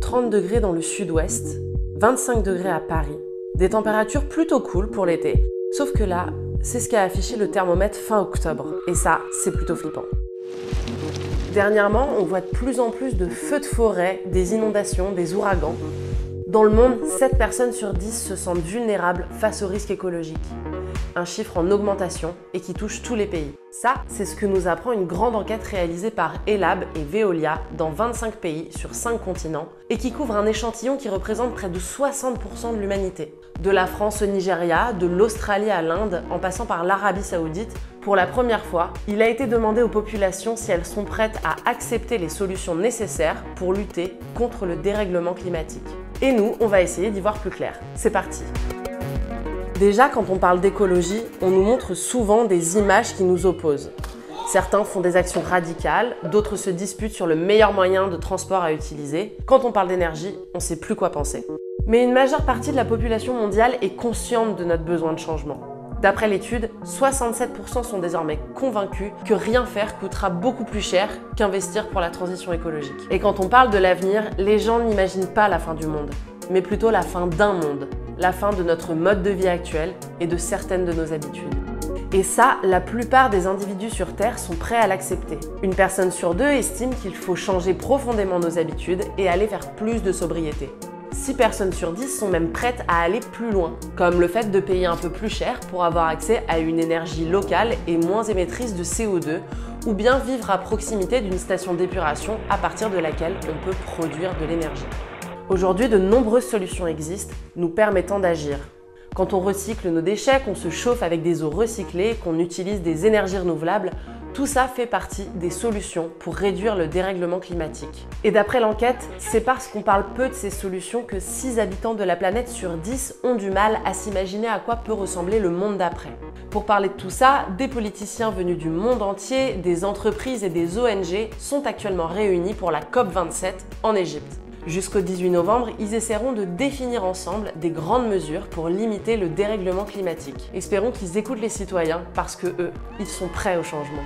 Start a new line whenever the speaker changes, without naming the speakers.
30 degrés dans le sud-ouest, 25 degrés à Paris. Des températures plutôt cool pour l'été, sauf que là, c'est ce qu'a affiché le thermomètre fin octobre. Et ça, c'est plutôt flippant. Dernièrement, on voit de plus en plus de feux de forêt, des inondations, des ouragans. Dans le monde, 7 personnes sur 10 se sentent vulnérables face aux risques écologiques. Un chiffre en augmentation et qui touche tous les pays. Ça, c'est ce que nous apprend une grande enquête réalisée par Ellab et Veolia dans 25 pays sur 5 continents et qui couvre un échantillon qui représente près de 60% de l'humanité. De la France au Nigeria, de l'Australie à l'Inde, en passant par l'Arabie Saoudite, pour la première fois, il a été demandé aux populations si elles sont prêtes à accepter les solutions nécessaires pour lutter contre le dérèglement climatique. Et nous, on va essayer d'y voir plus clair. C'est parti! Déjà, quand on parle d'écologie, on nous montre souvent des images qui nous opposent. Certains font des actions radicales, d'autres se disputent sur le meilleur moyen de transport à utiliser. Quand on parle d'énergie, on ne sait plus quoi penser. Mais une majeure partie de la population mondiale est consciente de notre besoin de changement. D'après l'étude, 67% sont désormais convaincus que rien faire coûtera beaucoup plus cher qu'investir pour la transition écologique. Et quand on parle de l'avenir, les gens n'imaginent pas la fin du monde, mais plutôt la fin d'un monde, la fin de notre mode de vie actuel et de certaines de nos habitudes. Et ça, la plupart des individus sur Terre sont prêts à l'accepter. Une personne sur 2 estime qu'il faut changer profondément nos habitudes et aller vers plus de sobriété. 6 personnes sur 10 sont même prêtes à aller plus loin, comme le fait de payer un peu plus cher pour avoir accès à une énergie locale et moins émettrice de CO2, ou bien vivre à proximité d'une station d'épuration à partir de laquelle on peut produire de l'énergie. Aujourd'hui, de nombreuses solutions existent, nous permettant d'agir. Quand on recycle nos déchets, qu'on se chauffe avec des eaux recyclées, qu'on utilise des énergies renouvelables, tout ça fait partie des solutions pour réduire le dérèglement climatique. Et d'après l'enquête, c'est parce qu'on parle peu de ces solutions que 6 habitants de la planète sur 10 ont du mal à s'imaginer à quoi peut ressembler le monde d'après. Pour parler de tout ça, des politiciens venus du monde entier, des entreprises et des ONG sont actuellement réunis pour la COP27 en Égypte. Jusqu'au 18 novembre, ils essaieront de définir ensemble des grandes mesures pour limiter le dérèglement climatique. Espérons qu'ils écoutent les citoyens parce que eux, ils sont prêts au changement.